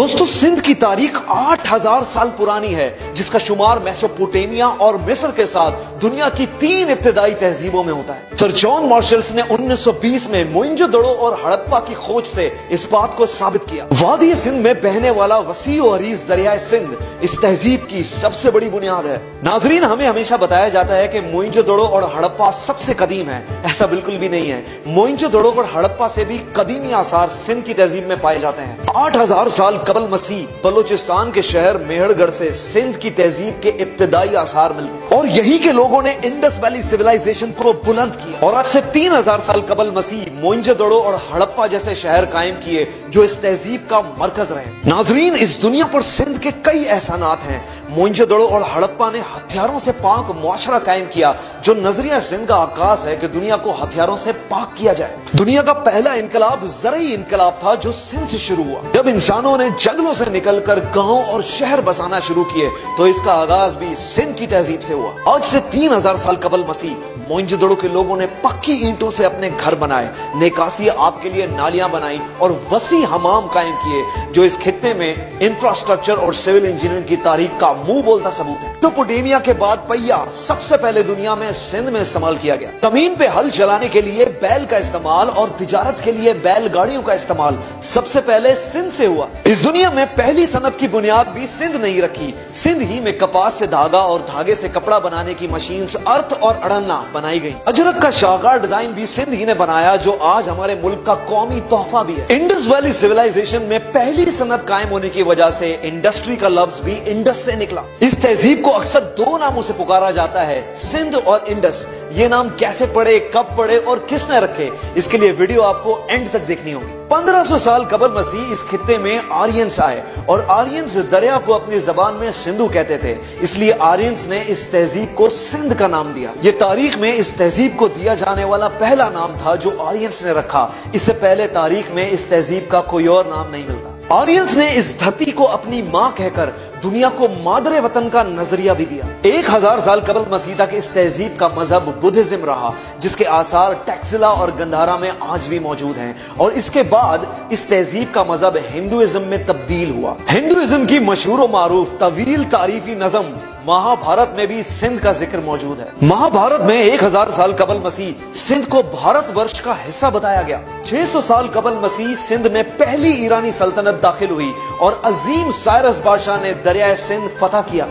دوستو سندھ کی تاریخ 8000 سال پرانی ہے، جس کا شمار میسوپوٹیمیا اور مصر کے ساتھ دنیا کی 3 ابتدائی تہذیبوں میں ہوتا ہے۔ سر جان مارشلز نے 1920 میں موئنجو دڑو اور ہڑپا کی کھوج سے اس بات کو ثابت کیا۔ وادی سندھ میں بہنے والا وسیع و عریض دریائے سندھ اس تہذیب کی سب سے بڑی بنیاد ہے۔ ناظرین، ہمیں ہمیشہ بتایا جاتا ہے کہ موئنجو دڑو اور ہڑپا سب سے قدیم ہے، ایسا بالکل بھی نہیں ہے۔ موئنجو دڑو اور ہڑپا سے بھی قدیمی آثار سندھ کی تہذیب میں پائے جاتے ہیں۔ 8000 سال قبل مسیح بلوچستان کے شہر میہر گڑھ سے سندھ کی تہذیب کے ابتدائی آثار ملتے ہیں، اور یہی کے لوگوں نے انڈس ویلی سیولائزیشن کو بلند کیا، اور آج سے 3000 سال قبل مسیح موئنجو دڑو اور ہڑپا جیسے شہر قائم کیے جو اس تہذیب کا مرکز رہے۔ ناظرین، اس دنیا پر سندھ کے کئی احسانات ہیں۔ موئنجو دڑو اور ہڑپا نے ہتھیاروں سے پاک معاشرہ قائم کیا، جو نظریہ سندھ کا آغاز ہے کہ دنیا کو ہتھیاروں سے پاک کیا جائے۔ دنیا کا پہلا انقلاب زرعی انقلاب تھا جو سندھ سے شروع ہوا۔ جب انسانوں نے جنگلوں سے نکل کر گاؤں اور شہر بسانا شروع کیے تو اس کا آغاز بھی سندھ کی تہذیب سے ہوا۔ آج سے 3000 سال قبل مسیح موئنجو دڑو کے لوگوں نے پکی اینٹوں سے اپنے گھر بنائے، نکاسی آپ کے لیے نالیاں بنائیں اور وسیع حمام قائم کیے، جو اس خطے میں انفراسٹرکچر اور سول انجینئرنگ کی تاریخ کا منہ بولتا ثبوت ہے۔ میسوپوٹیمیا کے بعد پہیا سب سے پہلے دنیا میں سندھ میں استعمال کیا گیا۔ زمین پہ ہل چلانے کے لیے بیل کا استعمال اور تجارت کے لیے بیل گاڑیوں کا استعمال سب سے پہلے سندھ سے ہوا۔ اس دنیا میں پہلی صنعت کی بنیاد بھی سندھ نہیں رکھی۔ سندھ ہی میں کپاس سے دھاگا اور دھاگے سے کپڑا بنانے کی مشینز ارتھ اور اڑنا بنائی گئی۔ اجرک کا شاہکار ڈیزائن بھی سندھ ہی نے بنایا، جو آج ہمارے ملک کا قومی تحفہ بھی ہے۔ انڈس ویلی سیولائزیشن میں پہلی صنعت قائم ہونے کی وجہ سے انڈسٹری کا لفظ بھی انڈس سے نکلا۔ اس تہذیب کو اکثر 2 ناموں سے پکارا جاتا ہے، سندھ اور انڈس۔ یہ نام کیسے پڑے، کب پڑے اور کس نے رکھے، اس کے لیے ویڈیو آپ کو اینڈ تک دیکھنی ہوگی۔ 1500 سال قبل مسیح اس خطے میں آرینز آئے، اور آرینز دریا کو اپنی زبان میں سندھو کہتے تھے، اس لیے آرینز نے اس تہذیب کو سندھ کا نام دیا۔ یہ تاریخ میں اس تہذیب کو دیا جانے والا پہلا نام تھا جو آرینز نے رکھا۔ اس سے پہلے تاریخ میں اس تہذیب کا کوئی اور نام نہیں ملتا۔ آرینز نے اس دھرتی کو اپنی ماں کہہ کر دنیا کو مادر وطن کا نظریہ بھی دیا۔ 1000 سال قبل مسیح تک اس تہذیب کا مذہب بدھزم رہا، جس کے آثار ٹیکسلا اور گندھارا میں آج بھی موجود ہیں، اور اس کے بعد اس تہذیب کا مذہب ہندوازم میں تبدیل ہوا۔ ہندوازم کی مشہور و معروف طویل تعریفی نظم مہا بھارت میں بھی سندھ کا ذکر موجود ہے۔ مہا بھارت میں 1000 سال قبل مسیح سندھ کو بھارت ورش کا حصہ بتایا گیا۔ 600 سال قبل مسیح سندھ میں پہلی ایرانی سلطنت داخل ہوئی، اور عظیم سائرس بادشاہ نے دریائے سندھ فتح کیا۔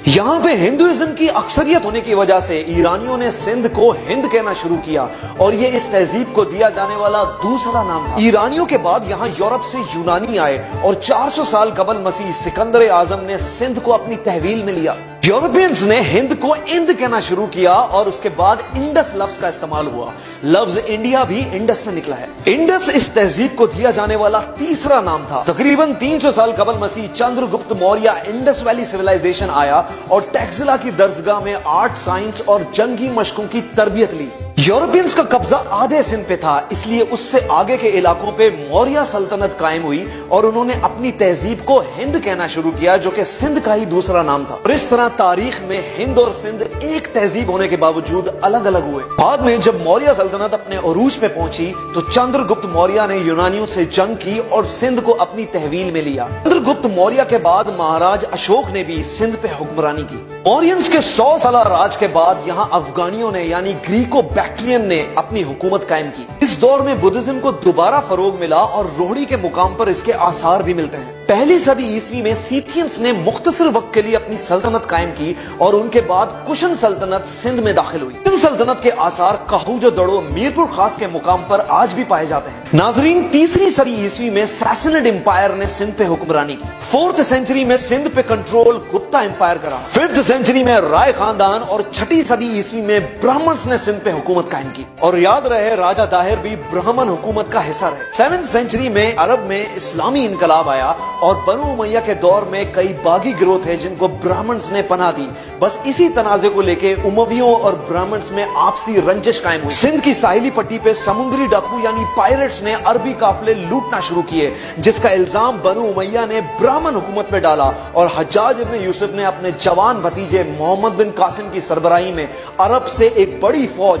یہاں پہ ہندوازم کی اکثریت ہونے کی وجہ سے ایرانیوں نے سندھ کو ہند کہنا شروع کیا، اور یہ اس تہذیب کو دیا جانے والا دوسرا نام تھا۔ ایرانیوں کے بعد یہاں یورپ سے یونانی آئے، اور 400 سال قبل مسیح سکندر اعظم نے سندھ کو اپنی تحویل میں لیا۔ یورپینز نے ہند کو اند کہنا شروع کیا، اور اس کے بعد انڈس لفظ کا استعمال ہوا۔ لفظ انڈیا بھی انڈس سے نکلا ہے۔ انڈس اس تہذیب کو دیا جانے والا تیسرا نام تھا۔ تقریباً 300 سال قبل مسیح Chandragupta Maurya Indus valley civilization آیا، اور ٹیکسلا کی درسگاہ میں آرٹ، سائنس اور جنگی مشقوں کی تربیت لی۔ یورپینز کا قبضہ آدھے سندھ پہ تھا، اس لیے اس سے آگے کے علاقوں پہ موریہ سلطنت قائم ہوئی، اور انہوں نے اپنی تہذیب کو ہند کہنا شروع کیا، جو کہ سندھ کا ہی دوسرا نام تھا۔ اور اس طرح تاریخ میں ہند اور سندھ ایک تہذیب ہونے کے باوجود الگ الگ ہوئے۔ بعد میں جب موریہ سلطنت اپنے عروج پہ پہنچی تو چندر گپت موریہ نے یونانیوں سے جنگ کی اور سندھ کو اپنی تحویل میں لیا۔ چندر گپت موریہ کے بعد مہاراج اشوک نے بھی سندھ پہ حکمرانی کی۔ موریئنز کے 100 سالہ راج کے بعد یہاں افغانیوں نے یعنی گریکو بیکٹرین نے اپنی حکومت قائم کی۔ اس دور میں بدھزم کو دوبارہ فروغ ملا، اور روہڑی کے مقام پر اس کے آثار بھی ملتے ہیں۔ پہلی صدی عیسوی میں سیتھینز نے مختصر وقت کے لیے اپنی سلطنت قائم کی، اور ان کے بعد کشن سلطنت سندھ میں داخل ہوئی۔ کشن سلطنت کے آثار کہوجو دڑو میرپور خاص کے مقام پر آج بھی پائے جاتے ہیں۔ ناظرین، 3ری صدی عیسوی میں ساسنیڈ امپائر نے سندھ پہ حکمرانی کی۔ 4th سینچری میں سندھ پہ کنٹرول گپتا امپائر کرا۔ 5th سینچری میں رائے خاندان اور 6ٹھی صدی عیسوی میں برہمنز نے سندھ پہ حکومت قائم کی، اور یاد رہے راجہ طاہر بھی برہمن حکومت کا حصہ رہے۔ 7th سینچری میں عرب میں اسلامی انقلاب آیا، اور بنو امیہ کے دور میں کئی باغی گروہ تھے جن کو برہمنز نے پناہ دی۔ بس اسی تنازع کو لے کے امویوں اور برہمنز میں آپسی رنجش قائم ہوئی۔ سندھ کی ساحلی پٹی پہ سمندری ڈاکو یعنی پائریٹس نے عربی قافلے لوٹنا شروع کیے، جس کا الزام بنو امیہ نے برہمن حکومت میں ڈالا، اور حجاج ابن یوسف نے اپنے جوان بھتیجے محمد بن قاسم کی سربراہی میں عرب سے ایک بڑی فوج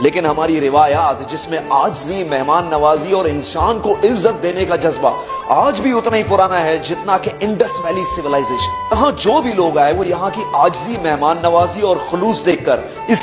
لیکن ہماری روایات جس میں عاجزی، مہمان نوازی اور انسان کو عزت دینے کا جذبہ آج بھی اتنا ہی پرانا ہے جتنا کہ انڈس ویلی سیولائزیشن۔ یہاں جو بھی لوگ آئے وہ یہاں کی عاجزی، مہمان نوازی اور خلوص دیکھ کر اس